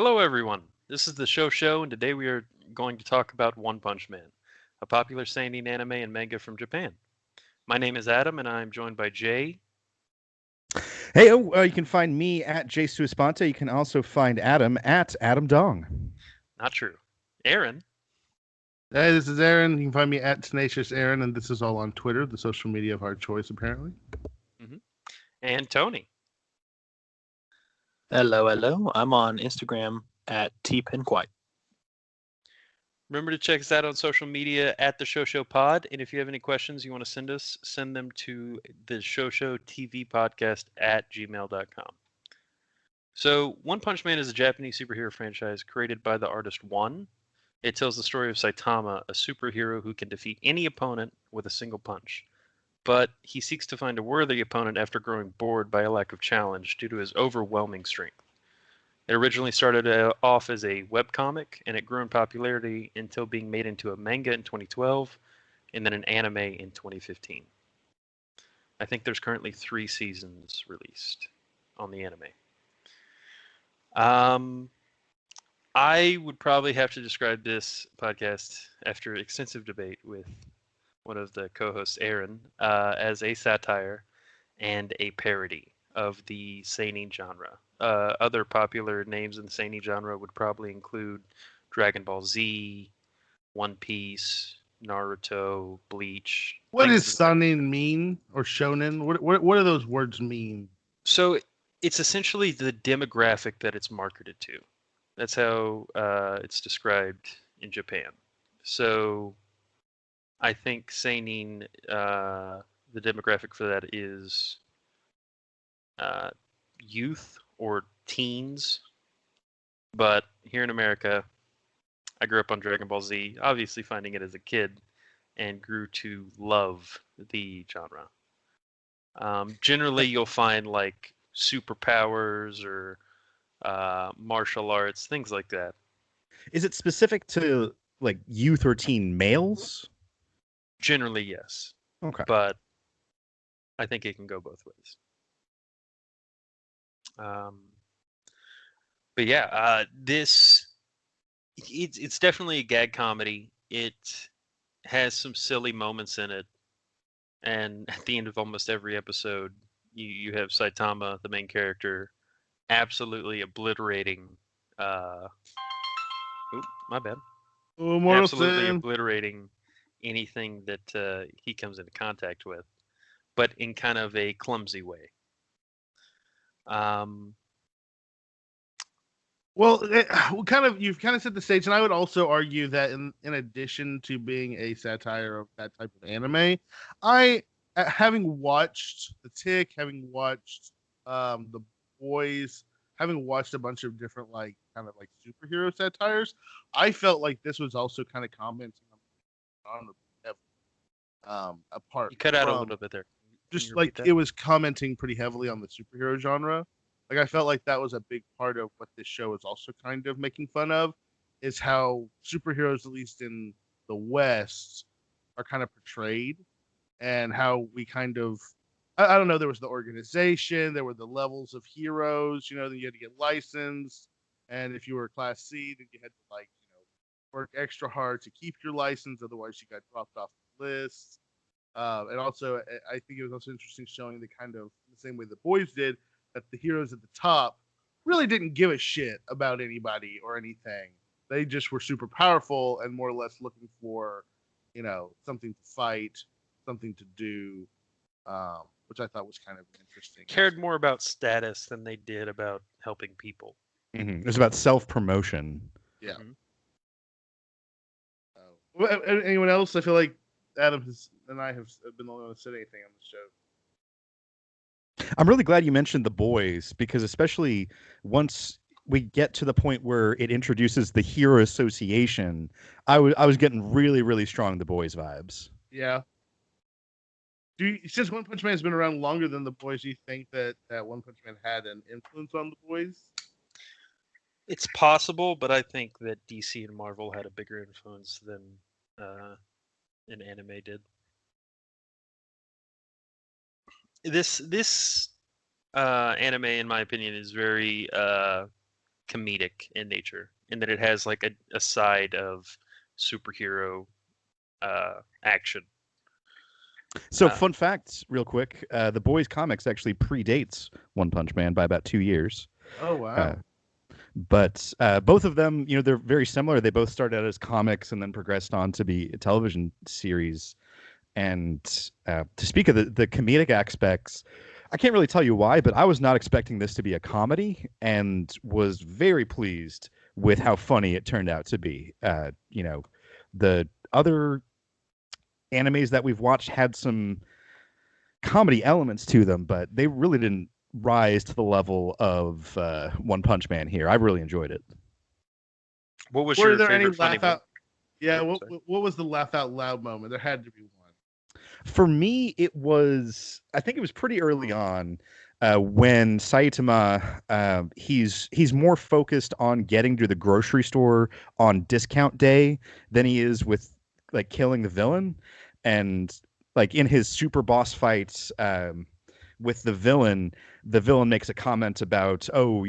Hello, everyone. This is the show, and today we are going to talk about One Punch Man, a popular seinen anime and manga from Japan. My name is Adam, and I'm joined by Jay. Hey, you can find me at Jay Suesponte. You can also find Adam at Adam Dong. Not true. Aaron. Hey, this is Aaron. You can find me at Tenacious Aaron, and this is all on Twitter, the social media of our choice, apparently. And Tony. Hello. I'm on Instagram at tpinquite. Remember to check us out on social media at the Show Pod, and if you have any questions you want to send us, send them to the Show TV Podcast at gmail.com. So, One Punch Man is a Japanese superhero franchise created by the artist One. It tells the story of Saitama, a superhero who can defeat any opponent with a single punch. But he seeks to find a worthy opponent after growing bored by a lack of challenge due to his overwhelming strength. It originally started off as a webcomic, and it grew in popularity until being made into a manga in 2012, and then an anime in 2015. I think there's currently 3 seasons released on the anime. I would probably have to describe this podcast after extensive debate with one of the co-hosts, Aaron, as a satire and a parody of the seinen genre. Other popular names in the seinen genre would probably include Dragon Ball Z, One Piece, Naruto, Bleach. What does seinen mean, or shonen? What do those words mean? So it's essentially the demographic that it's marketed to. That's how it's described in Japan. So I think seinen, the demographic for that is youth or teens. But here in America, I grew up on Dragon Ball Z, obviously finding it as a kid, and grew to love the genre. Generally, you'll find like superpowers or martial arts, things like that. Is it specific to like youth or teen males? Generally, yes. Okay. But I think it can go both ways. But yeah, it's definitely a gag comedy. It has some silly moments in it, and at the end of almost every episode, you have Saitama, the main character, absolutely obliterating. My bad. Absolutely obliterating anything that he comes into contact with, but in kind of a clumsy way. Well, you've kind of set the stage, and I would also argue that in addition to being a satire of that type of anime, having watched The Tick, having watched The Boys, having watched a bunch of different kind of superhero satires, I felt like this was also kind of commenting on apart. You cut out a little bit there. Just like it was commenting pretty heavily on the superhero genre. Like I felt like that was a big part of what this show is also kind of making fun of, is how superheroes, at least in the West, are kind of portrayed, and how we kind of, I don't know, there was the organization, there were the levels of heroes, then you had to get licensed, and if you were class C, then you had to work extra hard to keep your license, otherwise you got dropped off the list. And also, I think it was also interesting showing the kind of the same way the Boys did, that the heroes at the top really didn't give a shit about anybody or anything. They just were super powerful and more or less looking for, something to fight, something to do, which I thought was kind of interesting. Cared more about status than they did about helping people. Mm-hmm. It was about self-promotion. Yeah. Anyone else? I feel like Adam and I have been the only one to say anything on the show. I'm really glad you mentioned The Boys, because especially once we get to the point where it introduces the Hero Association, I was getting really, really strong The Boys vibes. Yeah. Since One Punch Man has been around longer than The Boys, do you think that One Punch Man had an influence on The Boys? It's possible, but I think that DC and Marvel had a bigger influence than an anime did. This anime, in my opinion, is very comedic in nature, and that it has like a side of superhero action. So, fun facts, real quick: the Boys comics actually predates One Punch Man by about 2 years. Oh wow. But both of them, they're very similar. They both started out as comics and then progressed on to be a television series. And to speak of the comedic aspects, I can't really tell you why, but I was not expecting this to be a comedy and was very pleased with how funny it turned out to be. The other animes that we've watched had some comedy elements to them, but they really didn't rise to the level of One Punch Man here. I really enjoyed it. What was Were your there favorite any funny laugh out? moment? Yeah, Sorry. what was the laugh out loud moment? There had to be one. For me, I think it was pretty early on when Saitama, he's more focused on getting to the grocery store on discount day than he is with like killing the villain. And like in his super boss fights with the villain makes a comment about, oh,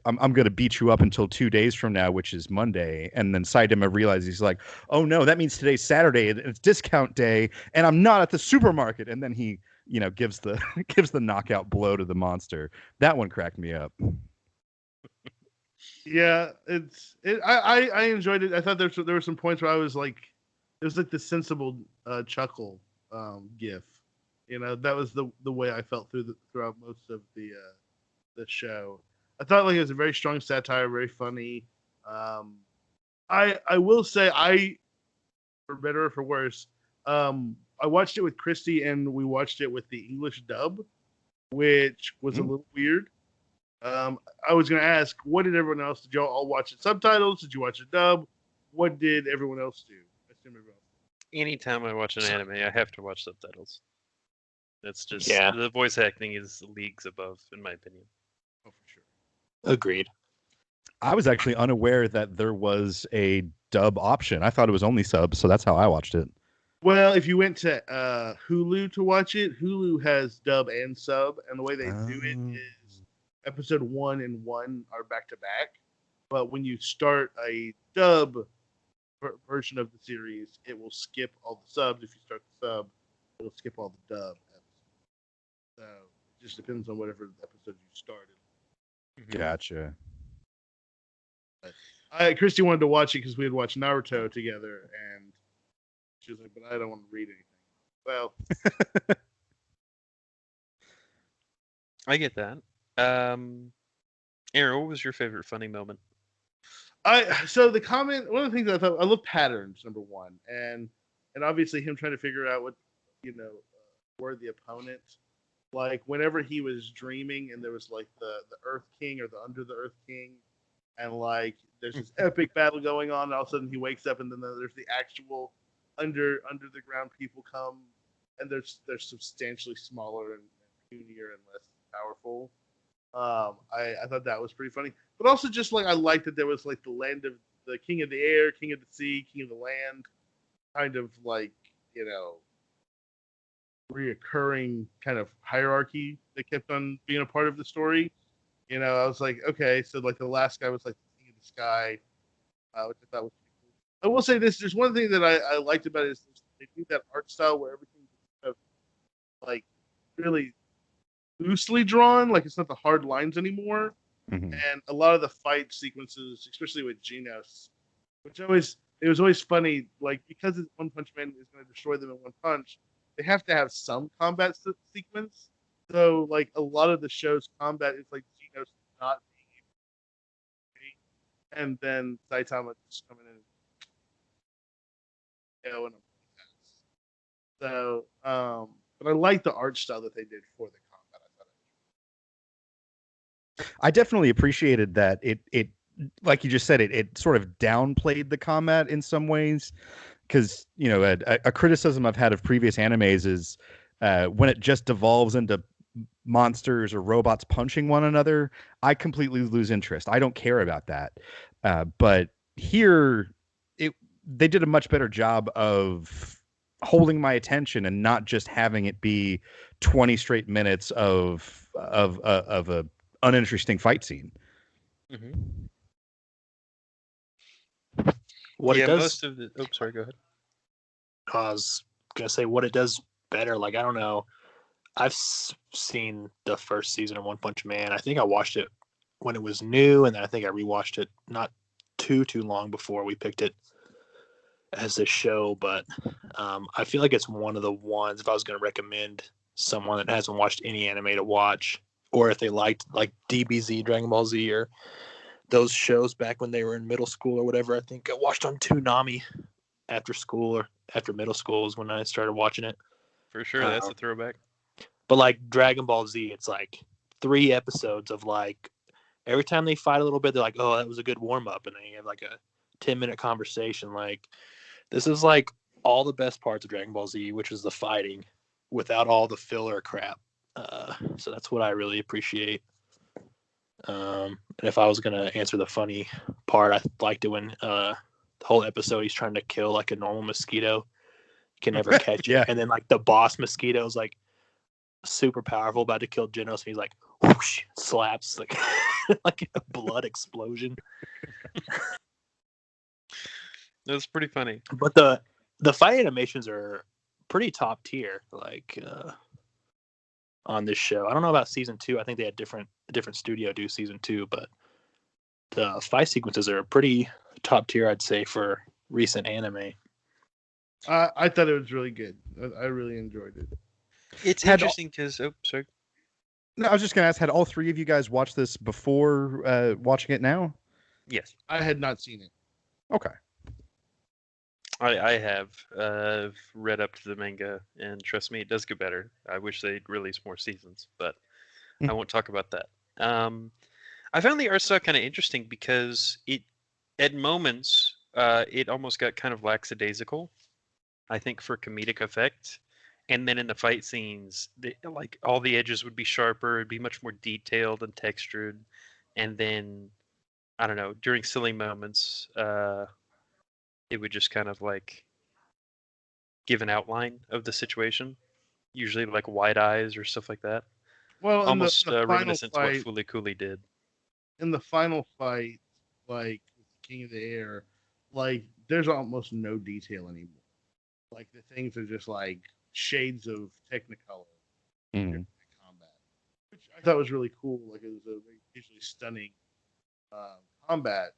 I'm going to beat you up until 2 days from now, which is Monday. And then Saitama realizes, he's like, oh no, that means today's Saturday and it's discount day and I'm not at the supermarket. And then he, gives the gives the knockout blow to the monster. That one cracked me up. Yeah, I enjoyed it. I thought there were some points where I was like, it was like the sensible chuckle gif. That was the way I felt throughout most of the show. I thought like it was a very strong satire, very funny. I will say, for better or for worse, I watched it with Christy and we watched it with the English dub, which was a little weird. I was gonna ask, what did everyone else? Did y'all all watch it subtitles? Did you watch it dub? What did everyone else do? I assume everyone else. Anytime I watch an anime, I have to watch subtitles. That's just Yeah. the voice acting is leagues above, in my opinion. Oh, for sure. Agreed. I was actually unaware that there was a dub option. I thought it was only sub, so that's how I watched it. Well, if you went to Hulu to watch it, Hulu has dub and sub, and the way they do it is episode 1 and 1 are back to back. But when you start a dub version of the series, it will skip all the subs. If you start the sub, it'll skip all the dub episodes. So it just depends on whatever episode you started. Gotcha. Christy wanted to watch it because we had watched Naruto together, and she was like, "But I don't want to read anything." Well, I get that. Aaron, what was your favorite funny moment? so the comment, one of the things I thought, I love patterns, number one, and obviously him trying to figure out what were the opponent. Like whenever he was dreaming and there was like the Earth King or the Under the Earth King, and like there's this epic battle going on, and all of a sudden he wakes up and then there's the actual under the ground people come, and they're substantially smaller and punier and less powerful. I thought that was pretty funny, but also just like I liked that there was like the land of the king of the air, king of the sea, king of the land, kind of like reoccurring kind of hierarchy that kept on being a part of the story. I was like, okay, so like the last guy was like the king of the sky, which I thought was pretty cool. I will say this: there's one thing that I liked about it is they do that art style where everything is kind of like really loosely drawn, like it's not the hard lines anymore. Mm-hmm. And a lot of the fight sequences, especially with Genos, it was always funny, like because One Punch Man is going to destroy them in one punch, they have to have some combat sequence. So like a lot of the show's combat is like Genos not being able to, and then Saitama just coming in and so but I like the art style that they did for the combat. I definitely appreciated that it like you just said, it sort of downplayed the combat in some ways, because a criticism I've had of previous animes is when it just devolves into monsters or robots punching one another, I completely lose interest. I don't care about that. But here, they did a much better job of holding my attention and not just having it be 20 straight minutes of a uninteresting fight scene. Mm-hmm. What yeah, it does, most of the. Oh, sorry. Go ahead. I was gonna say what it does better. Like I don't know. I've seen the first season of One Punch Man. I think I watched it when it was new, and then I think I rewatched it not too long before we picked it as a show. But I feel like it's one of the ones. If I was going to recommend someone that hasn't watched any anime to watch, or if they liked like DBZ, Dragon Ball Z, or those shows back when they were in middle school or whatever, I think I watched on Toonami after school or after middle school is when I started watching it. For sure, that's a throwback. But like Dragon Ball Z, it's like 3 episodes of like every time they fight a little bit, they're like, "Oh, that was a good warm up," and they have like a 10-minute conversation. Like this is like all the best parts of Dragon Ball Z, which is the fighting, without all the filler crap. So that's what I really appreciate. And if I was gonna answer the funny part, I liked it when the whole episode he's trying to kill like a normal mosquito, can never catch Yeah. it, and then like the boss mosquito is like super powerful, about to kill Genos, and he's like, whoosh, slaps like like a blood explosion. That's pretty funny. But the fight animations are pretty top tier. Like on this show, I don't know about season 2. I think they had a different studio do season 2, but the fight sequences are pretty top tier, I'd say, for recent anime. I thought it was really good. I really enjoyed it. It's Had- interesting because. Oh, sorry. No, I was just going to ask, had all three of you guys watched this before watching it now? Yes, I had not seen it. Okay. I have read up to the manga, and trust me, it does get better. I wish they'd release more seasons, but I won't talk about that. I found the art style kind of interesting because at moments, it almost got kind of lackadaisical, I think, for comedic effect. And then in the fight scenes, like all the edges would be sharper, it'd be much more detailed and textured. And then, I don't know, during silly moments, it would just kind of like give an outline of the situation, usually like wide eyes or stuff like that. Well, Almost in the final reminiscent to what fight, Fooly Cooley did. in the final fight, like with King of the Air, like there's almost no detail anymore. Like the things are just like shades of Technicolor Mm. combat, which I thought was really cool. Like it was a very visually stunning combat,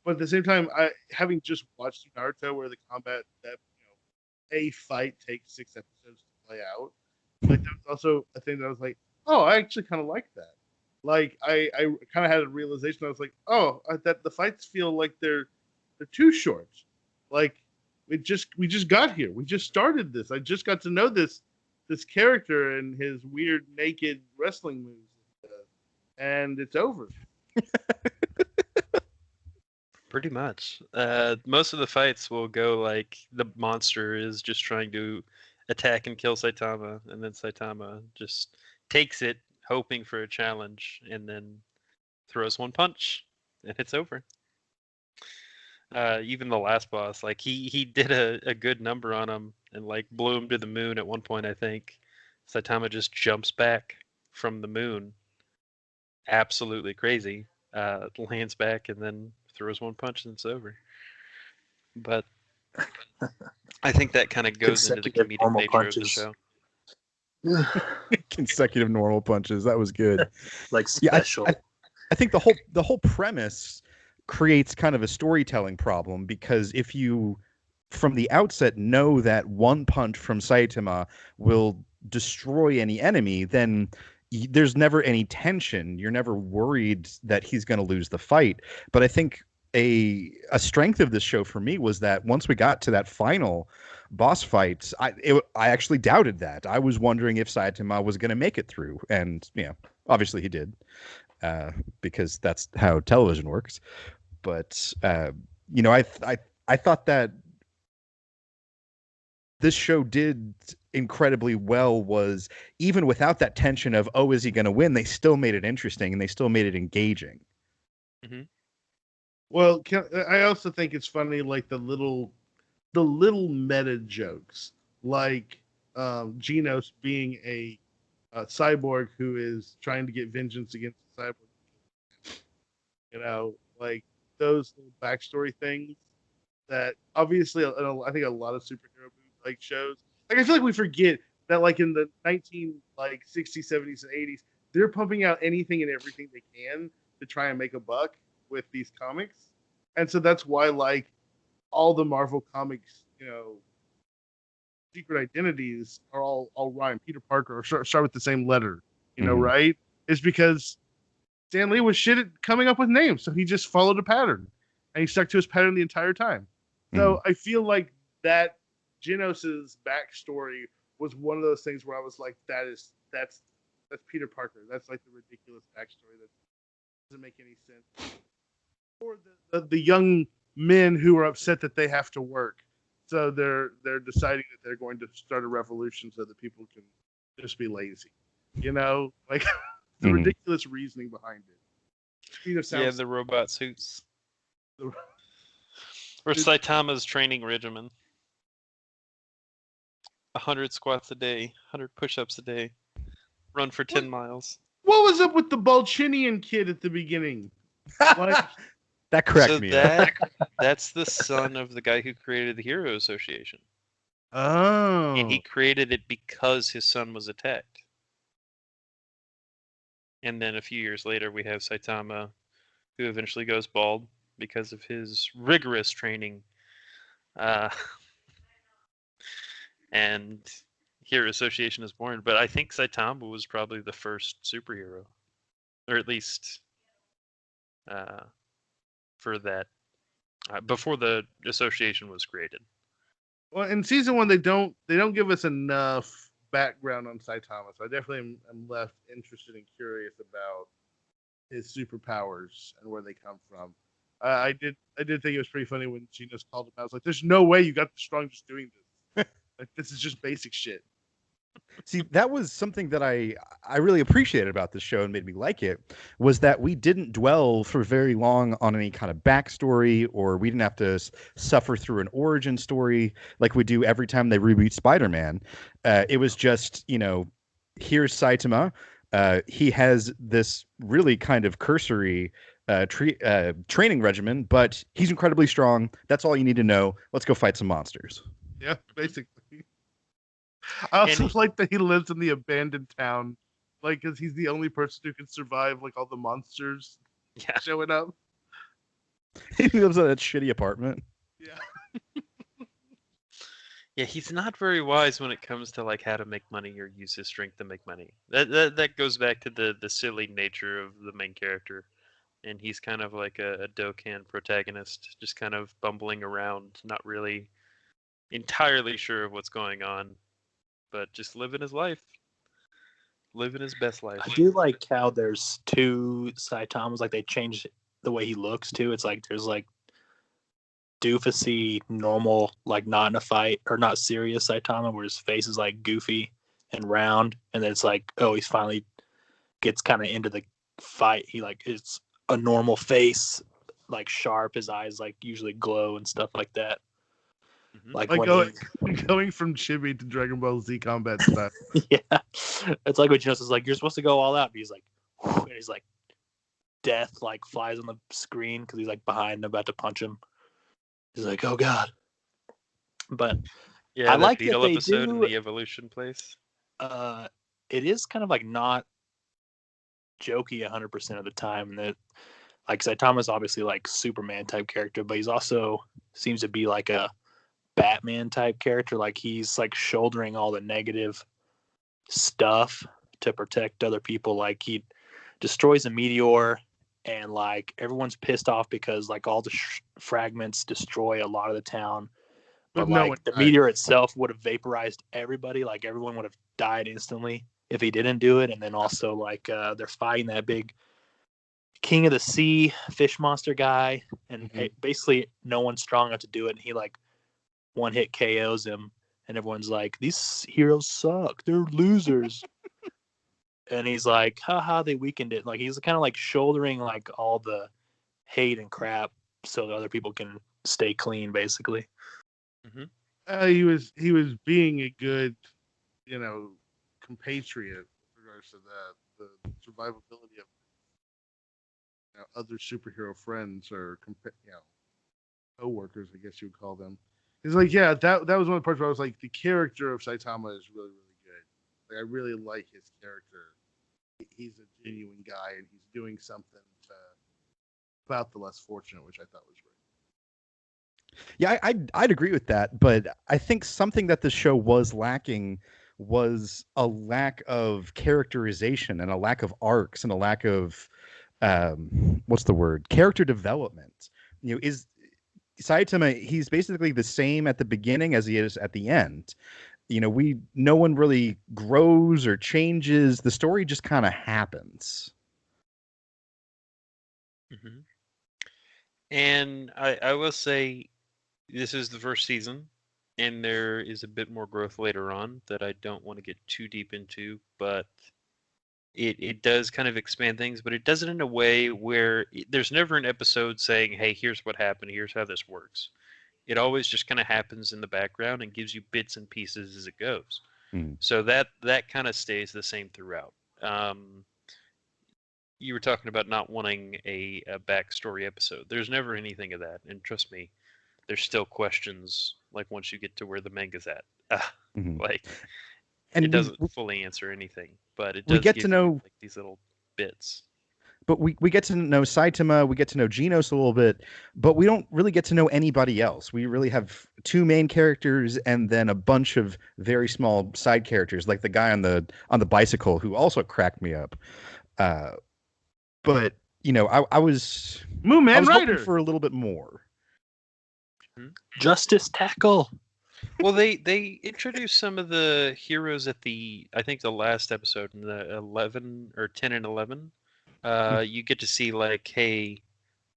but at the same time, I having just watched Naruto, where the combat that a fight takes 6 episodes to play out. Like that was also a thing that I was like, oh, I actually kind of like that. Like I kind of had a realization. I was like, oh, that the fights feel like they're too short. Like we just got here. We just started this. I just got to know this character and his weird naked wrestling moves, and it's over. Pretty much. Most of the fights will go like the monster is just trying to attack and kill Saitama, and then Saitama just takes it, hoping for a challenge, and then throws one punch, and it's over. Even the last boss, like he did a good number on him and like blew him to the moon at one point, I think. Saitama just jumps back from the moon, absolutely crazy, lands back, and then throws one punch, and it's over. But I think that kind of goes into the Consecutive comedic normal nature of the punches. show. Consecutive normal punches. That was good. Like Yeah, special. I think the whole premise creates kind of a storytelling problem, because if you from the outset know that one punch from Saitama will destroy any enemy, then there's never any tension. You're never worried that he's going to lose the fight. But I think a strength of this show for me was that once we got to that final boss fight, I actually doubted that. I was wondering if Saitama was going to make it through, and obviously he did, because that's how television works. But I thought that this show did incredibly well, was even without that tension of, oh, is he going to win, they still made it interesting and they still made it engaging. Mm-hmm. Well, I also think it's funny, like the little meta jokes, like Genos being a cyborg who is trying to get vengeance against the cyborg. Like those little backstory things that obviously I think a lot of superhero like shows, like I feel like we forget that like in the 1960s, 70s, and 80s, they're pumping out anything and everything they can to try and make a buck with these comics, and so that's why like all the Marvel comics, secret identities are all rhyme. Peter Parker or start with the same letter, right? It's because Stan Lee was shit at coming up with names, so he just followed a pattern, and he stuck to his pattern the entire time. So I feel like that Genos's backstory was one of those things where I was like, that's Peter Parker. That's like the ridiculous backstory that doesn't make any sense. Or the young men who are upset that they have to work, so they're deciding that they're going to start a revolution so that people can just be lazy. Like the ridiculous reasoning behind it. Yeah, the robot suits. Or Saitama's training regimen. 100 squats a day, 100 push-ups a day, run for 10 miles. What was up with the Balchinian kid at the beginning? Like, that cracked me up. That's the son of the guy who created the Hero Association. Oh. And he created it because his son was attacked. And then a few years later, we have Saitama, who eventually goes bald because of his rigorous training. And Hero Association is born. But I think Saitama was probably the first superhero. Or at least for that. Before the association was created. Well, in season 1, they don't give us enough background on Saitama, so I definitely am left interested and curious about his superpowers and where they come from. I did think it was pretty funny when Genos called him out. I was like, "There's no way you got the strong just doing this. Like, this is just basic shit." See, that was something that I really appreciated about this show and made me like it, was that we didn't dwell for very long on any kind of backstory, or we didn't have to suffer through an origin story like we do every time they reboot Spider-Man. It was just, here's Saitama. He has this really kind of cursory training regimen, but he's incredibly strong. That's all you need to know. Let's go fight some monsters. Yeah, basically. I also like that he lives in the abandoned town, like, because he's the only person who can survive, like, all the monsters showing up. He lives in that shitty apartment. Yeah. Yeah, he's not very wise when it comes to like how to make money or use his strength to make money. That goes back to the silly nature of the main character, and he's kind of like a Dokkan protagonist, just kind of bumbling around, not really entirely sure of what's going on, but just living his life, living his best life. I do like how there's two Saitamas, like they changed the way he looks too. It's like there's like doofusy, normal, like not in a fight or not serious Saitama, where his face is like goofy and round, and then it's like, oh, he's finally gets kind of into the fight. He like it's a normal face, like sharp. His eyes like usually glow and stuff like that. Mm-hmm. Like when going from Chibi to Dragon Ball Z combat style. Yeah, it's like when Genos is like, you're supposed to go all out, and he's like, whew, and he's like, death like flies on the screen because he's like behind and about to punch him. He's like, oh god. But yeah, I like that Beetle they episode do. in the evolution place. It is kind of like not jokey 100% of the time, and that like Saitama's obviously like Superman type character, but he's also seems to be like a Batman type character. Like he's like shouldering all the negative stuff to protect other people. Like he destroys a meteor, and like everyone's pissed off because like all the fragments destroy a lot of the town. But like the meteor itself would have vaporized everybody. Like everyone would have died instantly if he didn't do it. And then also like they're fighting that big King of the Sea fish monster guy, and basically no one's strong enough to do it. And he like one hit KOs him, and everyone's like, these heroes suck. They're losers. And he's like, haha, they weakened it. Like he's kind of like shouldering like all the hate and crap so that other people can stay clean, basically. Mm-hmm. He was being a good, compatriot with regards to that. The survivability of other superhero friends or co-workers, I guess you would call them. He's like, yeah, that was one of the parts where I was like, the character of Saitama is really, really good. Like, I really like his character. He's a genuine guy, and he's doing something about the less fortunate, which I thought was great. Yeah, I'd agree with that, but I think something that the show was lacking was a lack of characterization and a lack of arcs and a lack of what's the word? Character development. Is Saitama, he's basically the same at the beginning as he is at the end. No one really grows or changes. The story just kind of happens. Mm-hmm. And I will say this is the first season, and there is a bit more growth later on that I don't want to get too deep into, but it does kind of expand things, but it does it in a way where there's never an episode saying, hey, here's what happened, here's how this works. It always just kind of happens in the background and gives you bits and pieces as it goes. Mm. So that kind of stays the same throughout. You were talking about not wanting a backstory episode. There's never anything of that, and trust me, there's still questions like once you get to where the manga's at. Like, and it doesn't fully answer anything, but it does we get give to you, know like, these little bits. But we get to know Saitama, we get to know Genos a little bit, but we don't really get to know anybody else. We really have two main characters and then a bunch of very small side characters, like the guy on the bicycle who also cracked me up. But I was Moonman hoping Rider for a little bit more. Justice Tackle. Well, they introduced some of the heroes at I think the last episode in the 11 or 10 and 11. You get to see, like, hey,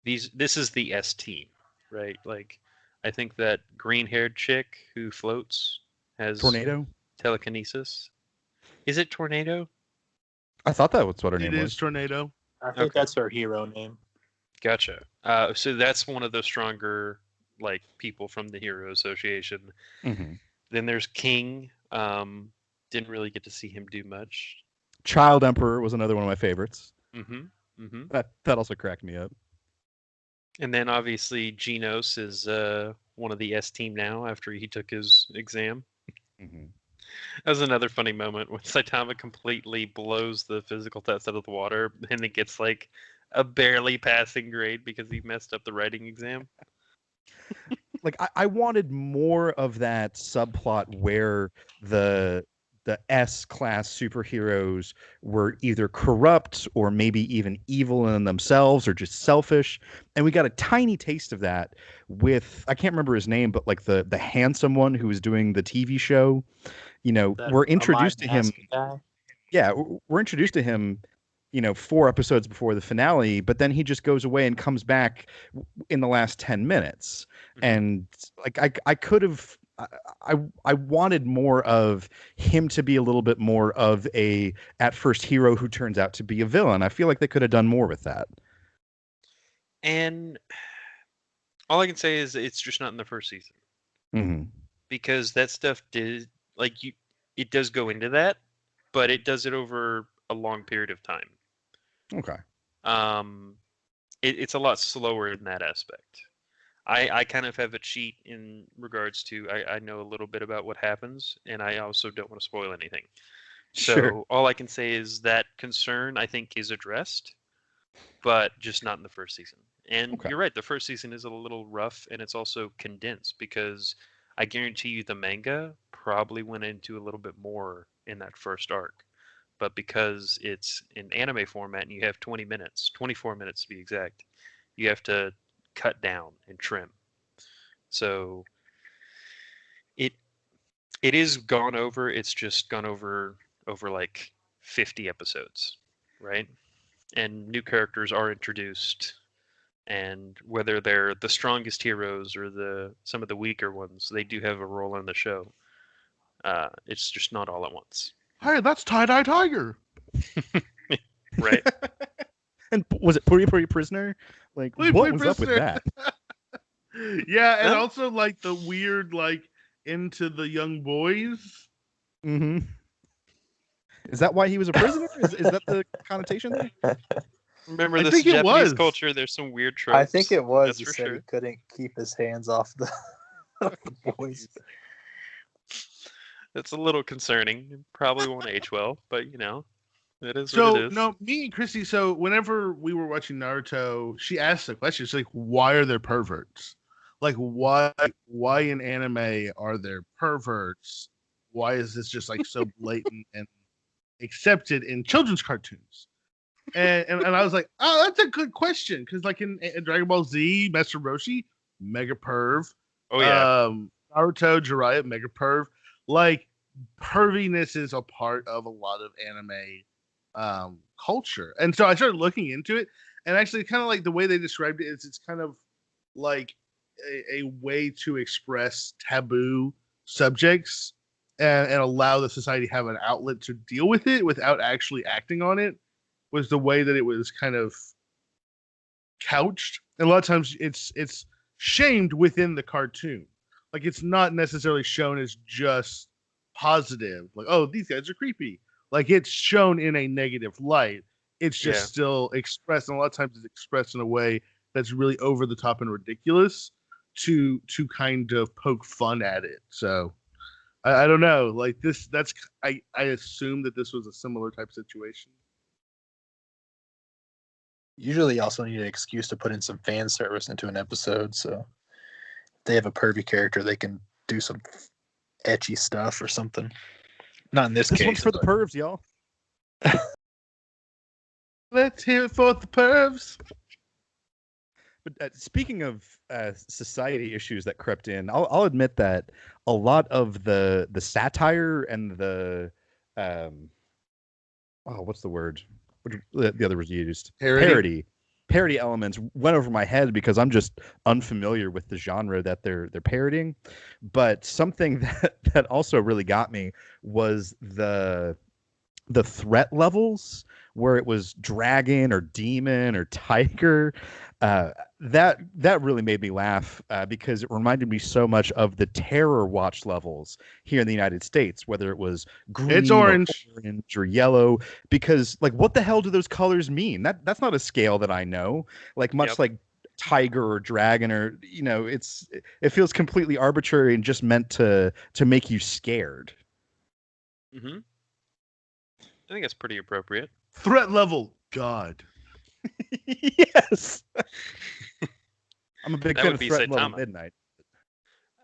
this is the S team, right? Like, I think that green-haired chick who floats has Tornado? telekinesis. Is it Tornado? I thought that was what her It name is was. Tornado. I think that's her hero name. Gotcha. So that's one of the stronger, like, people from the Hero Association. Mm-hmm. Then there's King. Didn't really get to see him do much. Child Emperor was another one of my favorites. Mm-hmm. Mm-hmm. That also cracked me up. And then obviously Genos is one of the S team now after he took his exam. Mm-hmm. That was another funny moment when Saitama completely blows the physical test out of the water and it gets like a barely passing grade because he messed up the writing exam. Like I wanted more of that subplot where the S-class superheroes were either corrupt or maybe even evil in themselves or just selfish. And we got a tiny taste of that with, I can't remember his name, but like the handsome one who was doing the TV show. We're introduced to him. Guy? Yeah, we're introduced to him, 4 episodes before the finale, but then he just goes away and comes back in the last 10 minutes. Mm-hmm. And like I could have I wanted more of him to be a little bit more of a at first hero who turns out to be a villain. I feel like they could have done more with that. And all I can say is it's just not in the first season. Mm-hmm. Because that stuff did, like, it does go into that, but it does it over a long period of time. Okay. It's a lot slower in that aspect. I kind of have a cheat in regards to I know a little bit about what happens, and I also don't want to spoil anything. So Sure. all I can say is that concern, I think, is addressed, but just not in the first season. And Okay. You're right, the first season is a little rough, and it's also condensed because I guarantee you the manga probably went into a little bit more in that first arc. But because it's in anime format and you have 20 minutes, 24 minutes to be exact, you have to cut down and trim. So it is gone over. It's just gone over like 50 episodes, right? And new characters are introduced, and whether they're the strongest heroes or some of the weaker ones, they do have a role in the show. It's just not all at once. Hey, that's Tie-Dye Tiger. Right. And was it Puri Puri Prisoner? Like, Puri what Puri was up with Prisoner. that? Yeah, and Huh? also like the weird like into the young boys. Mm-hmm. Is that why he was a prisoner? Is that the connotation there? Remember I this think it Japanese was. culture? There's some weird tropes. I think it was. That's He for said sure. he couldn't keep his hands off the, of the boys. It's a little concerning. It probably won't age well, but you know, it is what it So is. no, me and Christy. So whenever we were watching Naruto, she asked the question. She's like, "Why are there perverts? Like, why in anime are there perverts? Why is this just like so blatant and accepted in children's cartoons?" And I was like, "Oh, that's a good question." Because like in Dragon Ball Z, Master Roshi, mega perv. Oh yeah, Naruto, Jiraiya, mega perv. Like perviness is a part of a lot of anime culture. And so I started looking into it, and actually, kind of like the way they described it is it's kind of like a way to express taboo subjects and allow the society to have an outlet to deal with it without actually acting on it. Was the way that it was kind of couched, and a lot of times it's shamed within the cartoon. Like it's not necessarily shown as just positive, like, oh, these guys are creepy. Like it's shown in a negative light. It's just Yeah. still expressed, and a lot of times it's expressed in a way that's really over the top and ridiculous to kind of poke fun at it. So I don't know. Like this, that's I assume that this was a similar type situation. Usually, you also need an excuse to put in some fan service into an episode. So if they have a pervy character, they can do some etchy stuff or something. Not in this This case. one's for the but- pervs, y'all. Let's hear it for the pervs. But speaking of society issues that crept in, I'll admit that a lot of the satire and the what's the word? The other was used. Parody elements went over my head because I'm just unfamiliar with the genre that they're parodying. But something that also really got me was the threat levels, where it was dragon or demon or tiger. That really made me laugh because it reminded me so much of the Terror Watch levels here in the United States, whether it was green, It's orange. or orange or yellow. Because like, what the hell do those colors mean? That's not a scale that I know. Like much Yep. like tiger or dragon, or it feels completely arbitrary and just meant to make you scared. Mm-hmm. I think that's pretty appropriate. Threat level, God. Yes. I'm a big That fan would of be Threat Level Saitama. Midnight.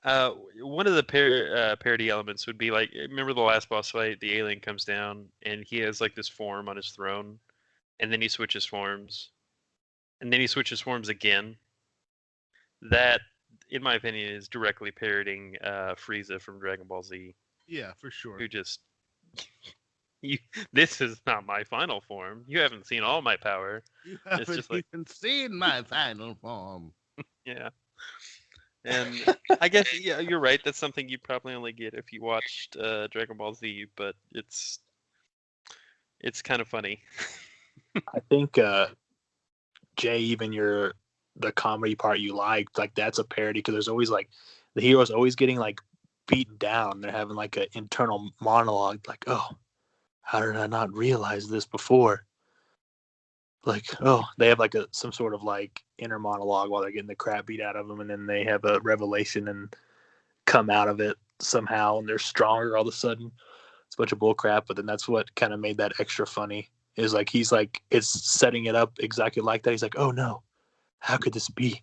One of the parody elements would be like, remember the last boss fight? The alien comes down and he has like this form on his throne, and then he switches forms, and then he switches forms again. That, in my opinion, is directly parodying Frieza from Dragon Ball Z, Yeah, for sure. who just this is not my final form. You haven't seen all my power. You haven't just like- even seen my final form. Yeah. And I guess you're right. That's something you probably only get if you watched Dragon Ball Z, but it's kind of funny. I think Jay, even the comedy part you liked, like that's a parody because there's always like the hero's always getting like beaten down. They're having like an internal monologue, like, "Oh, how did I not realize this before?" Like, oh, they have like some sort of like inner monologue while they're getting the crap beat out of them, and then they have a revelation and come out of it somehow, and they're stronger all of a sudden. It's a bunch of bull crap, but then that's what kind of made that extra funny. Is like he's like it's setting it up exactly like that. He's like, "Oh no, how could this be?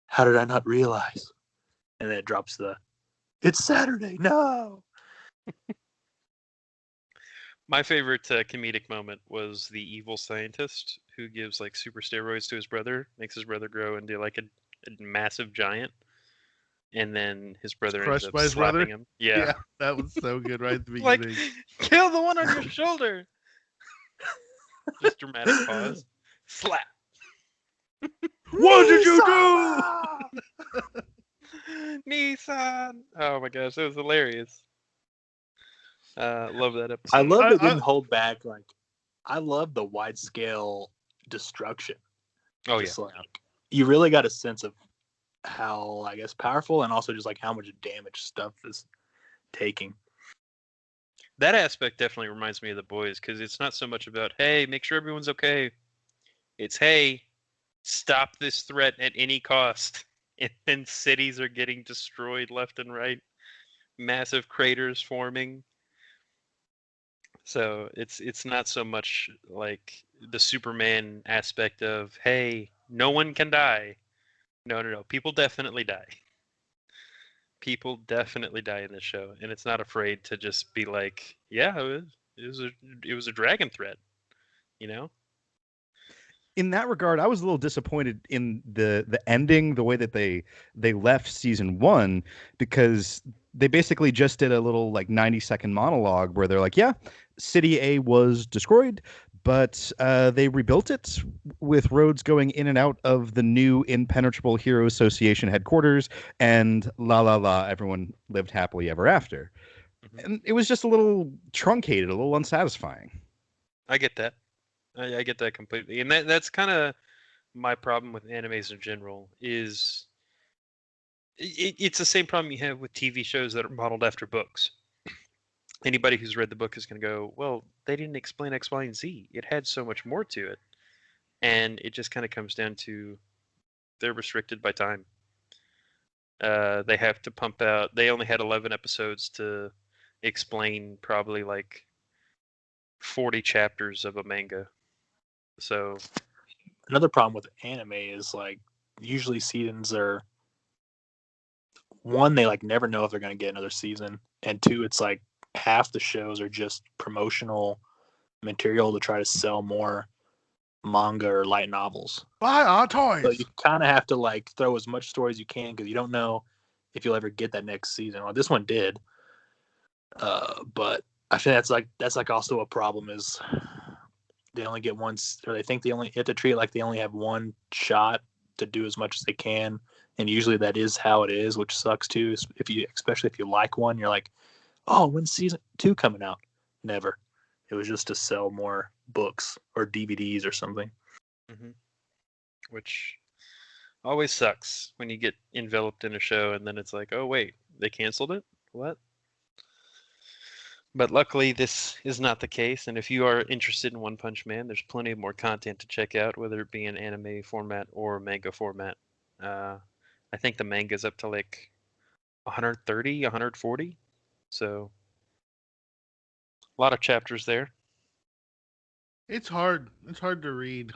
How did I not realize?" And then it drops "It's Saturday, no." My favorite comedic moment was the evil scientist who gives like super steroids to his brother, makes his brother grow into like a massive giant, and then his brother ends crushed up by his slapping brother? him. Yeah. That was so good right at the Like, beginning. kill the one on your shoulder. Just dramatic pause. Slap. What did you do? Nissan. Oh my gosh, that was hilarious. Love that episode. I love I- that they didn't hold back. Like, I love the wide scale destruction. Oh yeah. Just like you really got a sense of how, I guess, powerful and also just like how much damage stuff is taking. That aspect definitely reminds me of the boys because it's not so much about, hey, make sure everyone's okay. It's, hey, stop this threat at any cost. And then cities are getting destroyed left and right. Massive craters forming. So it's not so much like the Superman aspect of, hey, no one can die. No. People definitely die. People definitely die in this show, and it's not afraid to just be like, yeah, it was a dragon threat, you know? In that regard, I was a little disappointed in the ending, the way that they left season 1, because they basically just did a little like 90-second monologue where they're like, yeah, City A was destroyed, but they rebuilt it with roads going in and out of the new Impenetrable Hero Association headquarters, and la la la, everyone lived happily ever after. Mhm. And it was just a little truncated, a little unsatisfying. I get that. I get that completely, and that's kind of my problem with animes in general. Is it's the same problem you have with TV shows that are modeled after books. Anybody who's read the book is going to go, well, they didn't explain X, Y, and Z. It had so much more to it, and it just kind of comes down to they're restricted by time. They have to pump out. They only had 11 episodes to explain probably like 40 chapters of a manga. So Another problem with anime is like usually seasons are one, they like never know if they're gonna get another season, and two, it's like half the shows are just promotional material to try to sell more manga or light novels. Buy our So toys. you kind of have to like throw as much story as you can because you don't know if you'll ever get that next season. Well, this one did, but I think that's like also a problem is they only get once, or they think they only have to treat it like they only have one shot to do as much as they can, and usually that is how it is, which sucks too. If you, especially if you like one, you're like, oh, when's season 2 coming out? Never. It was just to sell more books or DVDs or something. mm-hmm. Which always sucks when you get enveloped in a show and then it's like, oh wait, they canceled it? What? But luckily this is not the case, and if you are interested in One Punch Man, there's plenty of more content to check out, whether it be in anime format or manga format. I think the manga's up to like 130, 140. So a lot of chapters there. It's hard. It's hard to read.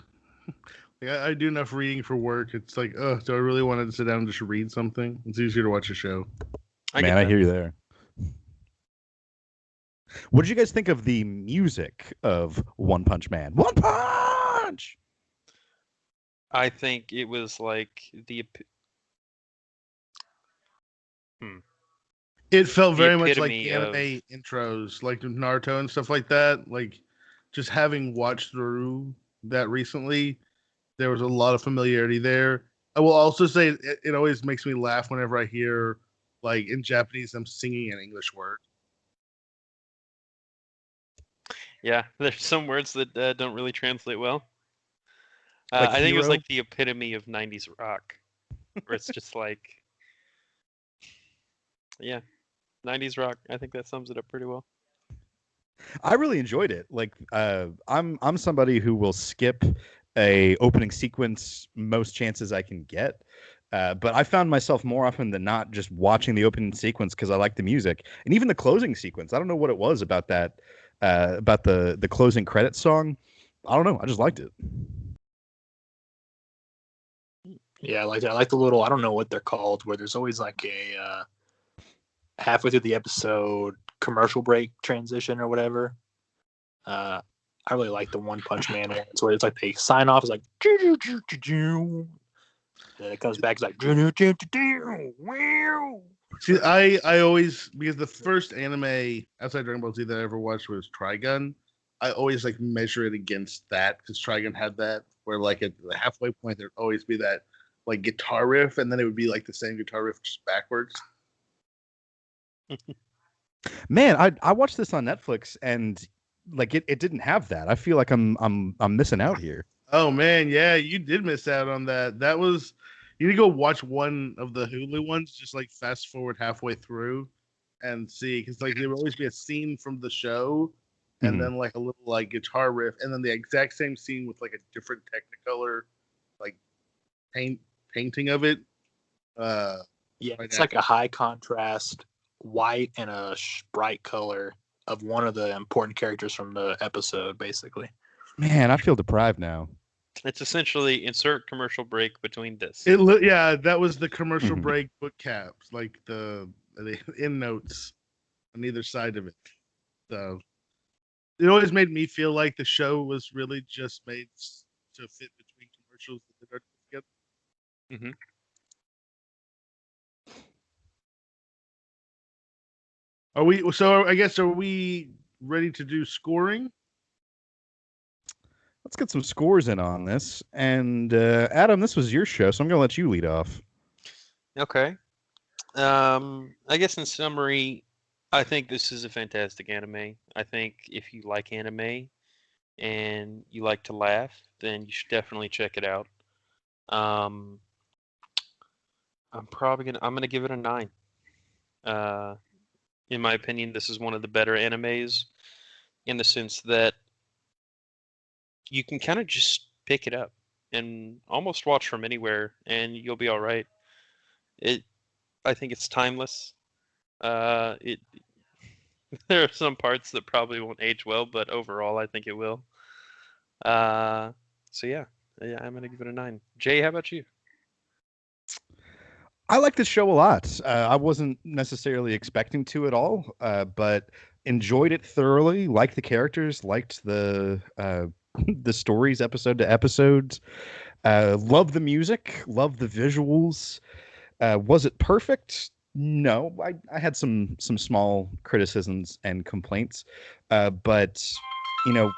Like, I do enough reading for work. It's like, oh, do I really want to sit down and just read something? It's easier to watch a show. Man, I hear you there. What did you guys think of the music of One Punch Man? One Punch! I think it was like It felt the very much like epitome anime intros, like Naruto and stuff like that. Like, just having watched through that recently, there was a lot of familiarity there. I will also say it always makes me laugh whenever I hear, like, in Japanese, them singing an English word. Yeah, there's some words that don't really translate well. Like I think it was hero? like the epitome of 90s rock, where it's just like, yeah, 90s rock. I think that sums it up pretty well. I really enjoyed it. Like, I'm somebody who will skip a opening sequence most chances I can get. But I found myself more often than not just watching the opening sequence because I like the music and even the closing sequence. I don't know what it was about that, about the closing credits song. I don't know. I just liked it. Yeah, I like that. I like the little, I don't know what they're called, where there's always like a halfway through the episode commercial break transition or whatever. I really like the One Punch Man ones where it's like they sign off, it's like, and then it comes back, it's like, See, I always, because the first anime outside Dragon Ball Z that I ever watched was Trigun. I always like measure it against that because Trigun had that where like at the halfway point there'd always be that like guitar riff, and then it would be like the same guitar riff just backwards. Man, I watched this on Netflix and like it didn't have that. I feel like I'm missing out here. Oh man, yeah, you did miss out on that. That was, you need to go watch one of the Hulu ones. Just like fast forward halfway through and see, because like there would always be a scene from the show, and Mhm. then like a little like guitar riff, and then the exact same scene with like a different Technicolor like painting of it. Yeah, Right it's like after. a high contrast white and a bright color of one of the important characters from the episode, basically. Man, I feel deprived now. It's essentially insert commercial break between this. Yeah, that was the commercial Mhm. break book caps, like the end notes on either side of it. So it always made me feel like the show was really just made to fit between commercials that they'd already put together. hmm Are we? So I guess are we ready to do scoring? Let's get some scores in on this. And Adam, this was your show, so I'm going to let you lead off. Okay. I guess in summary, I think this is a fantastic anime. I think if you like anime and you like to laugh, then you should definitely check it out. Um, I'm gonna give it a 9. Uh, in my opinion, this is one of the better animes in the sense that you can kind of just pick it up and almost watch from anywhere, and you'll be all right. It, I think it's timeless. It there are some parts that probably won't age well, but overall, I think it will. Uh, so yeah, I'm gonna give it a 9. Jay, how about you? I like this show a lot. I wasn't necessarily expecting to at all, but enjoyed it thoroughly. Liked the characters. Liked the the stories, episode to episodes. Love the music. Love the visuals. Was it perfect? No, I had some small criticisms and complaints, but you know,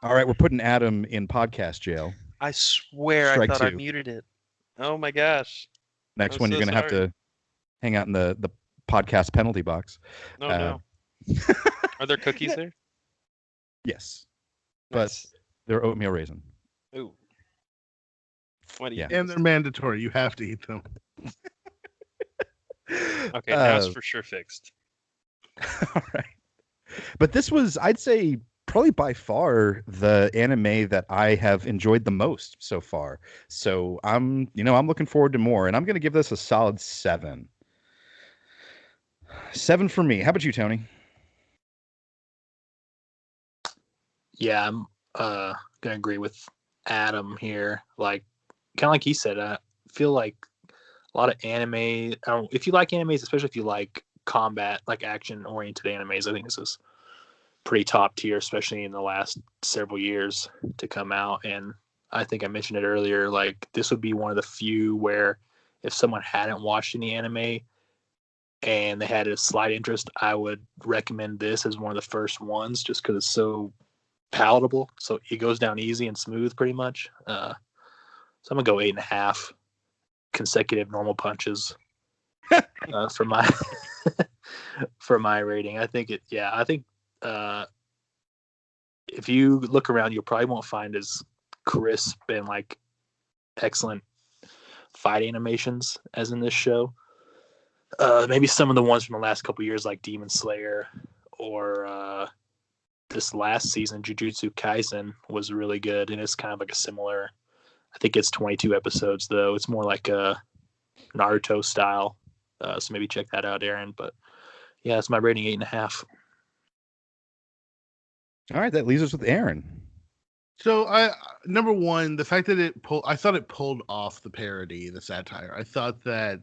all right, we're putting Adam in podcast jail. I swear I Strike thought I two. muted it. Oh my gosh. Next I'm one, you're so gonna have sorry. to hang out in the podcast penalty box. Oh Uh, no. Are there cookies there? yes, but Nice. they're oatmeal raisin. Ooh. Why do you Yeah. do And this? they're mandatory. You have to eat them. Okay, now it's Uh, for sure fixed. all right. But this was, I'd say, probably by far the anime that I have enjoyed the most so far. So I'm looking forward to more, and I'm going to give this a solid 7. 7 for me. How about you, Tony? Yeah, I'm gonna agree with Adam here. Like, kind of like he said, I feel like a lot of anime. If you like animes, especially if you like combat, like action-oriented animes, I think this is pretty top tier, especially in the last several years to come out. And I think I mentioned it earlier. Like, this would be one of the few where if someone hadn't watched any anime and they had a slight interest, I would recommend this as one of the first ones, just because it's so palatable. So it goes down easy and smooth, pretty much. So I'm gonna go 8.5 consecutive normal punches for my for my rating. I think it. Yeah, I think if you look around, you probably won't find as crisp and like excellent fight animations as in this show. Maybe some of the ones from the last couple years, like Demon Slayer, or this last season, Jujutsu Kaisen, was really good, and it's kind of like a similar. I think it's 22 episodes though. It's more like a Naruto style. So maybe check that out, Aaron. But yeah, it's my rating 8.5. All right, that leaves us with Aaron. So number one, the fact that I thought it pulled off the parody, the satire. I thought that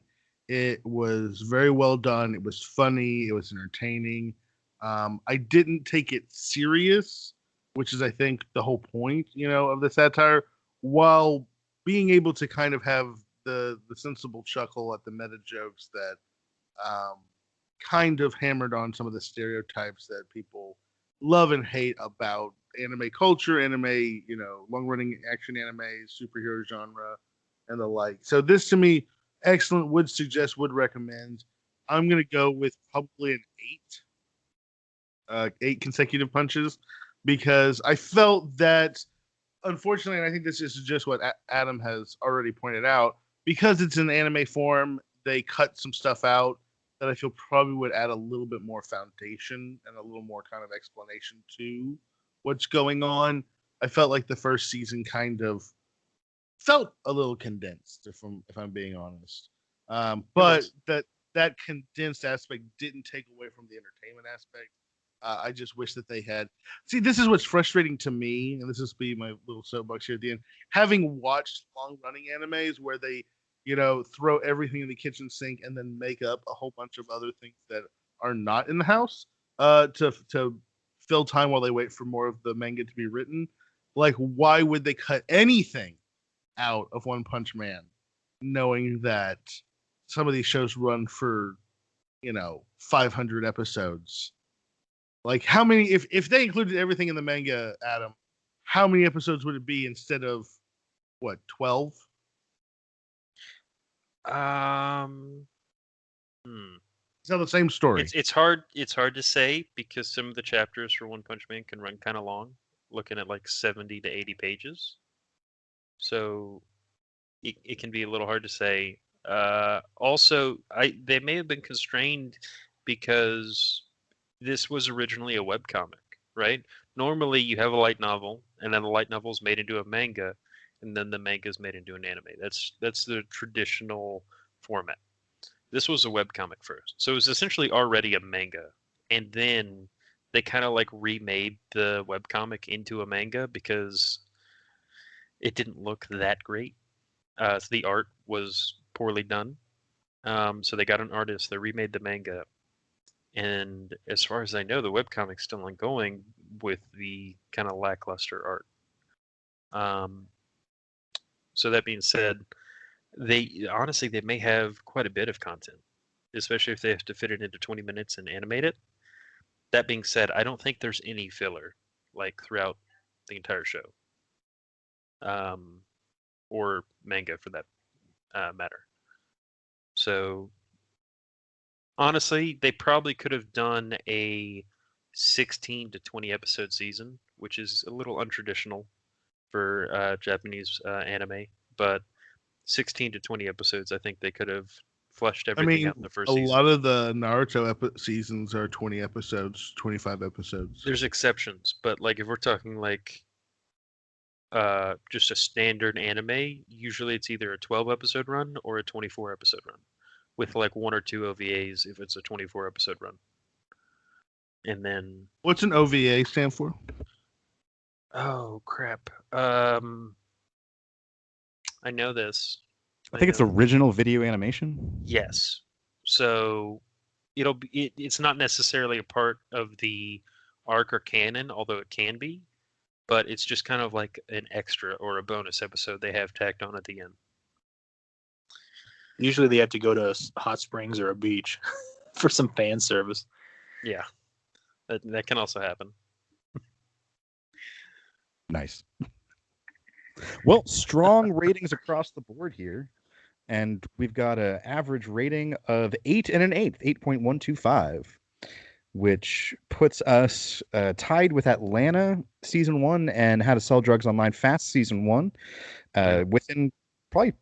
it was very well done. It was funny. It was entertaining. I didn't take it serious, which is, I think, the whole point, of the satire, while being able to kind of have the sensible chuckle at the meta jokes that um, kind of hammered on some of the stereotypes that people love and hate about anime culture, anime, long running action anime, superhero genre, and the like. So this to me, excellent. Would suggest, would recommend. I'm gonna go with probably an 8 consecutive punches, because I felt that, unfortunately, and I think this is just what Adam has already pointed out, because it's an anime form, they cut some stuff out that I feel probably would add a little bit more foundation and a little more kind of explanation to what's going on. I felt like the first season kind of felt a little condensed, if I'm being honest. But that condensed aspect didn't take away from the entertainment aspect. I just wish that they had. See, this is what's frustrating to me, and this is be my little soapbox here at the end. Having watched long-running animes where they, throw everything in the kitchen sink and then make up a whole bunch of other things that are not in the house, to fill time while they wait for more of the manga to be written. Like, why would they cut anything out of One Punch Man, knowing that some of these shows run for, 500 episodes? Like, how many, if they included everything in the manga, Adam, how many episodes would it be instead of, 12? It's not the same story. It's hard to say because some of the chapters for One Punch Man can run kind of long, looking at like 70 to 80 pages. So it can be a little hard to say. Also, they may have been constrained because this was originally a webcomic, right? Normally, you have a light novel, and then the light novel is made into a manga, and then the manga is made into an anime. That's the traditional format. This was a webcomic first, so it was essentially already a manga, and then they kind of like remade the webcomic into a manga because it didn't look that great. So the art was poorly done. So they got an artist that remade the manga. And as far as I know, the webcomic's still ongoing with the kind of lackluster art. So that being said, they may have quite a bit of content, especially if they have to fit it into 20 minutes and animate it. That being said, I don't think there's any filler like throughout the entire show. Or manga for that matter. So honestly, they probably could have done a 16 to 20 episode season, which is a little untraditional for Japanese anime, but 16 to 20 episodes, I think they could have fleshed everything out in the first season. A lot of the Naruto seasons are 20 episodes, 25 episodes. There's exceptions, but like if we're talking like just a standard anime, usually it's either a 12 episode run or a 24 episode run with like 1 or 2 OVAs if it's a 24 episode run. And then what's an OVA stand for? Oh crap. I know this. I think it's original video animation. Yes. So it's not necessarily a part of the arc or canon, although it can be. But it's just kind of like an extra or a bonus episode they have tacked on at the end. Usually they have to go to hot springs or a beach for some fan service. Yeah, that can also happen. Nice. Well, strong ratings across the board here. And we've got an average rating of 8 and an 8th, 8.125. Which puts us tied with Atlanta season 1 and How to Sell Drugs Online Fast season 1, within probably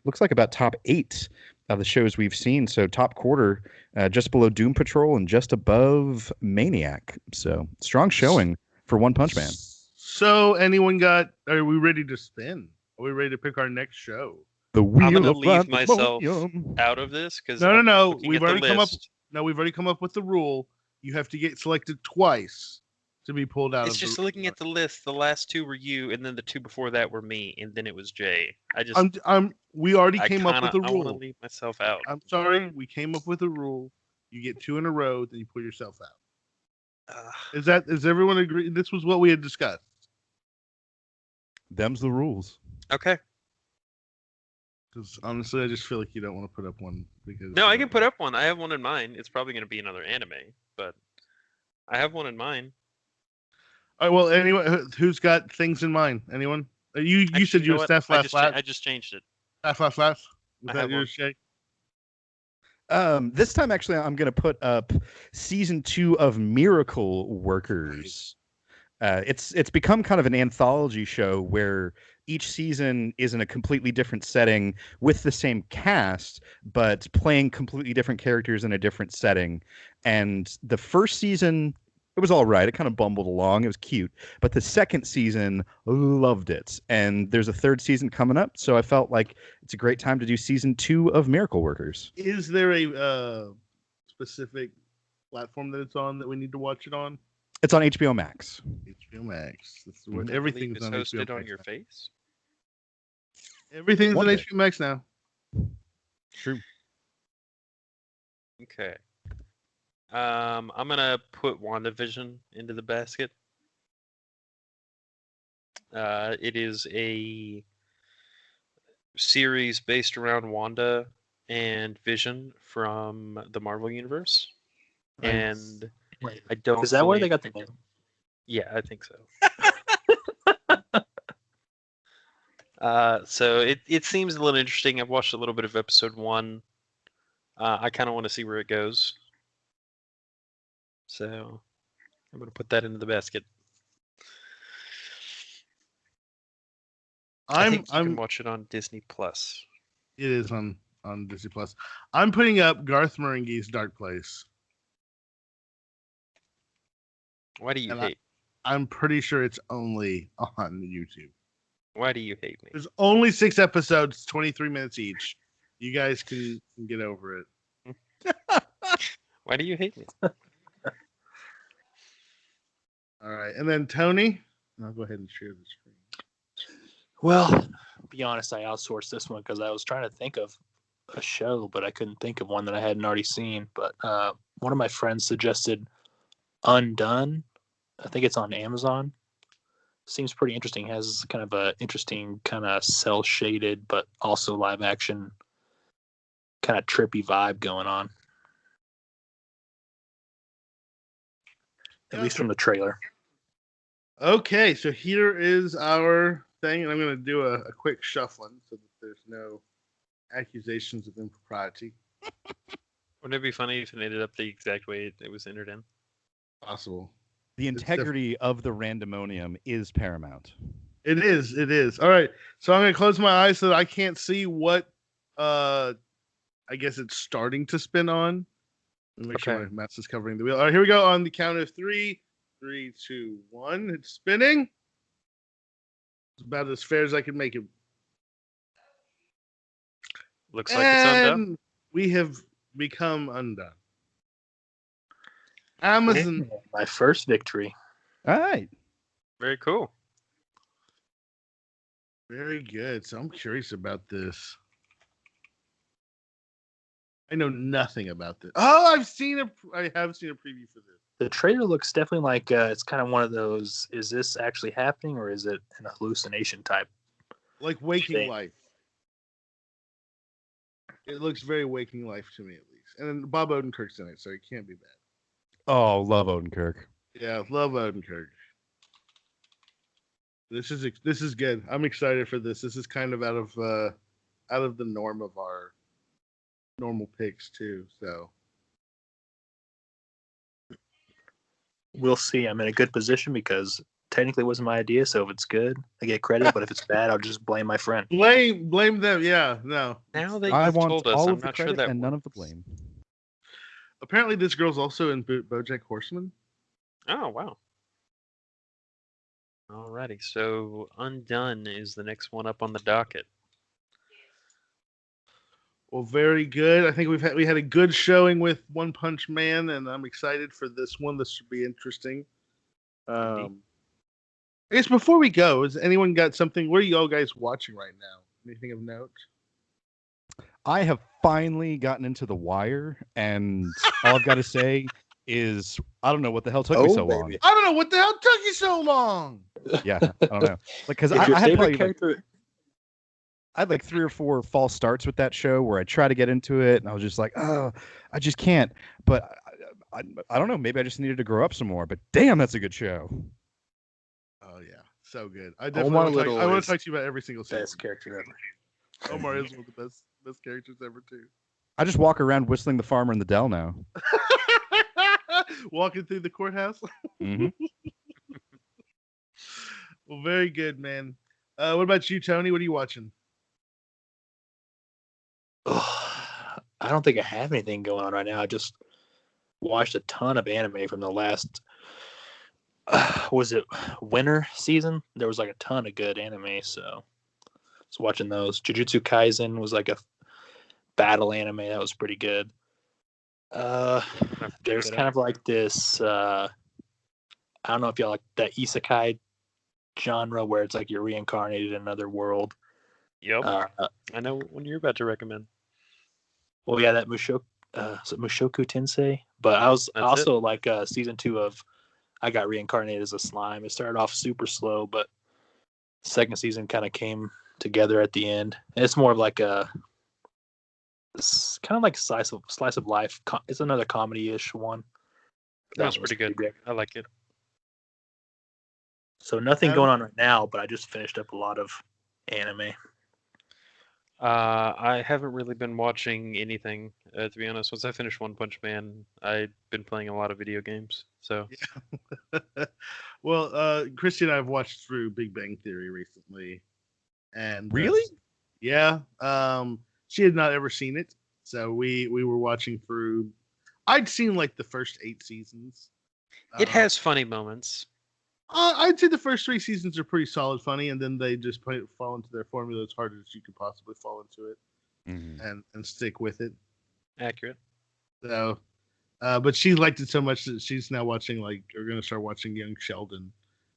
looks like about top 8 of the shows we've seen. So top quarter, just below Doom Patrol and just above Maniac. So strong showing for One Punch Man. So are we ready to spin? Are we ready to pick our next show? The wheel I'm going to of leave myself Pandemonium. out of this because No. We've already come up with the rule. You have to get selected twice to be pulled out. It's just looking at the list. The last 2 were you, and then the 2 before that were me, and then it was Jay. We already came up with a I want to rule. leave myself out. I'm sorry. We came up with a rule. You get 2 in a row, then you pull yourself out. Is everyone agree? This was what we had discussed. Them's the rules. Okay. Because honestly, I just feel like you don't want to put up one. Because No, I can put up one. I have one in mind. It's probably going to be another anime, but I have one in mind. All right. Well, anyway, who's got things in mind? Anyone? You said you were staff flat. I just changed it. Staff flat. Was I that have yours, Shay? This time, actually, I'm going to put up season 2 of Miracle Workers. It's become kind of an anthology show where each season is in a completely different setting with the same cast, but playing completely different characters in a different setting. And the first season, it was all right. It kind of bumbled along. It was cute. But the second season, loved it. And there's a third season coming up, so I felt like it's a great time to do season 2 of Miracle Workers. Is there a specific platform that it's on that we need to watch it on? It's on HBO Max. HBO Max. That's Mhm. what I everything's believe on it's HBO hosted on Max your now. face. Everything's on One day. HBO Max now. True. Okay. I'm gonna put WandaVision into the basket. It is a series based around Wanda and Vision from the Marvel Universe, Nice. and Wait, I don't. is that where fully- they got the name? Yeah, I think so. So it seems a little interesting. I've watched a little bit of episode 1. I kind of want to see where it goes. So I'm going to put that into the basket. I think you can watch it on Disney Plus. It is on Disney Plus. I'm putting up Garth Marenghi's Dark Place. Why do you And hate? I'm pretty sure it's only on YouTube. Why do you hate me? There's only 6 episodes, 23 minutes each. You guys can get over it. Why do you hate me? All right, and then Tony, I'll go ahead and share the screen. Well, to be honest, I outsourced this one because I was trying to think of a show, but I couldn't think of one that I hadn't already seen. But one of my friends suggested Undone. I think it's on Amazon. Seems pretty interesting. Has kind of a interesting kind of cell shaded, but also live action kind of trippy vibe going on. At least from the trailer. Okay, so here is our thing, and I'm going to do a quick shuffling so that there's no accusations of impropriety. Wouldn't it be funny if it ended up the exact way it was entered in? Possible. The integrity of the randomonium is paramount. It is. It is. All right. So I'm going to close my eyes so that I can't see what I guess it's starting to spin on. Let me make sure Okay. my mouse is covering the wheel. All right, here we go on the count of 3. 3, 2, 1. It's spinning. It's about as fair as I can make it. Looks like it's undone. And we have become undone. Amazon. My first victory. All right. Very cool. Very good. So I'm curious about this. I know nothing about this. Oh, I have seen a preview for this. The trailer looks definitely like it's kind of one of those, is this actually happening or is it an hallucination type? Like Waking Thing. Life. It looks very Waking Life to me, at least. And then Bob Odenkirk's in it, so it can't be bad. Oh, love Odenkirk. Yeah, love Odenkirk. This is good. I'm excited for this. This is kind of out of the norm of our normal picks too. So We'll see. I'm in a good position because technically it wasn't my idea, so if it's good, I get credit, but if it's bad, I'll just blame my friend. blame them. Yeah, no. Now that I you've want told us, all I'm of the not sure credit that and none of the works. blame. Apparently, this girl's also in BoJack Horseman. Oh, wow. Alrighty, so Undone is the next one up on the docket. Well, very good. I think we had a good showing with One Punch Man, and I'm excited for this one. This should be interesting. I guess before we go, has anyone got something? What are you all guys watching right now? Anything of note? I have finally gotten into The Wire, and all I've got to say is I don't know what the hell took me so long. I don't know what the hell took you so long. Yeah, I don't know. Like, because Is I your had favorite probably character? I had like 3 or 4 false starts with that show where I try to get into it, and I was just like, oh, I just can't. But I don't know. Maybe I just needed to grow up some more. But damn, that's a good show. Oh yeah, so good. I definitely Omar want to Little is talk to you about every single season. Best character ever. Omar is one of the best characters ever too. I just walk around whistling The Farmer in the Dell now. Walking through the courthouse. Hmm. Well, very good, man. What about you, Tony? What are you watching? I don't think I have anything going on right now. I just watched a ton of anime from the last, was it winter season? There was like a ton of good anime, so I was watching those. Jujutsu Kaisen was like a battle anime that was pretty good. There's kind of like this. I don't know if y'all like that isekai genre where it's like you're reincarnated in another world. Yep. I know what you're about to recommend. Well, yeah, that Mushoku Tensei. But I was That's also like season 2 of I got reincarnated as a slime. It started off super slow, but second season kind of came together at the end. And it's more of like it's kind of like slice of life. It's another comedy-ish one. That was pretty good. I like it. So nothing going on right now, but I just finished up a lot of anime. I haven't really been watching anything, to be honest. Once I finished One Punch Man, I've been playing a lot of video games. So, Yeah. Well, Christy and I have watched through Big Bang Theory recently, and Really? yeah. She had not ever seen it, so we were watching through. I'd seen like the first 8 seasons. it has funny moments. I'd say the first 3 seasons are pretty solid funny, and then they just fall into their formula as hard as you could possibly fall into it, and stick with it. Accurate. So, but she liked it so much that she's now watching going to start watching Young Sheldon,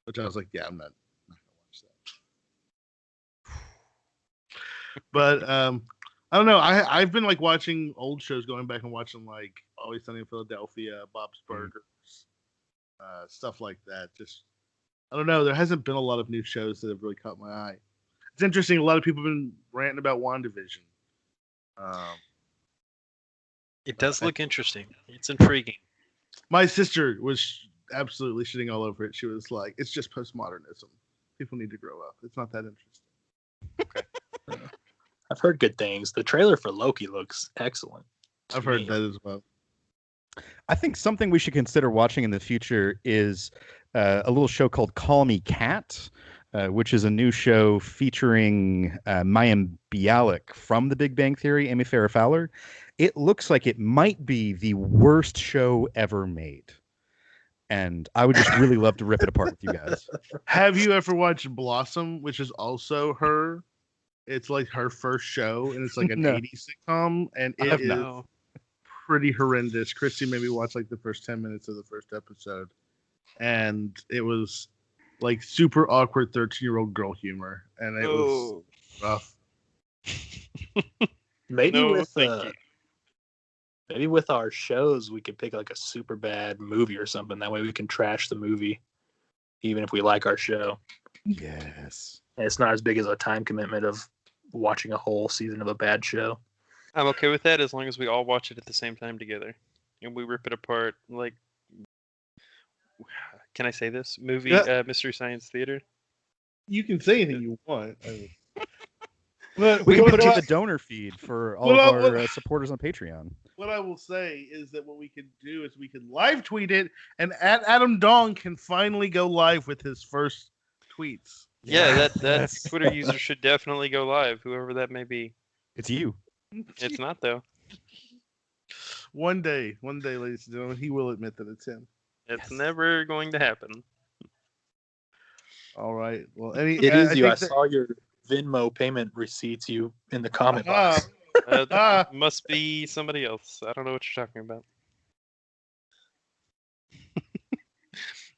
which I was like, yeah, I'm not gonna watch that. But I don't know. I've been like watching old shows, going back and watching like Always Sunny in Philadelphia, Bob's Burgers, stuff like that. Just I don't know. There hasn't been a lot of new shows that have really caught my eye. It's interesting. A lot of people have been ranting about WandaVision. It does look interesting. It's intriguing. My sister was absolutely shitting all over it. She was like, "It's just postmodernism. People need to grow up. It's not that interesting." Okay. I've heard good things. The trailer for Loki looks excellent. I've heard that as well. I think something we should consider watching in the future is a little show called Call Me Kat, which is a new show featuring Mayim Bialik from The Big Bang Theory, Amy Farrah Fowler. It looks like it might be the worst show ever made. And I would just really love to rip it apart with you guys. Have you ever watched Blossom, which is also her? It's like her first show, and it's like an 80s sitcom, and it is pretty horrendous. Christy made me watch like the first 10 minutes of the first episode, and it was like super awkward 13-year-old girl humor, and it was rough. Maybe with our shows, we could pick like a super bad movie or something. That way we can trash the movie, even if we like our show. Yes. And it's not as big as a time commitment of watching a whole season of a bad show. I'm okay with that as long as we all watch it at the same time together. And we rip it apart like... Can I say this? Movie Mystery Science Theater? You can say anything you want. But we can put it in the donor feed for all of our supporters on Patreon. What I will say is that what we could do is we could live tweet it, and Adam Dong can finally go live with his first tweets. Yeah, that Twitter user should definitely go live, whoever that may be. It's you. It's not, though. One day, ladies and gentlemen, he will admit that it's him. It's never going to happen. All right. Well, it is you. I saw your Venmo payment receipts in the comment box. Must be somebody else. I don't know what you're talking about.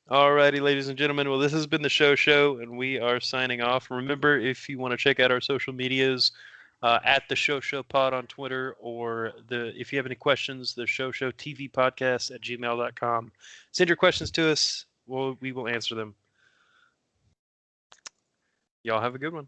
Alrighty, ladies and gentlemen. Well, this has been the show, and we are signing off. Remember, if you want to check out our social medias, at the Show Pod on Twitter, or if you have any questions, the Show TV Podcast at gmail.com. Send your questions to us. We will answer them. Y'all have a good one.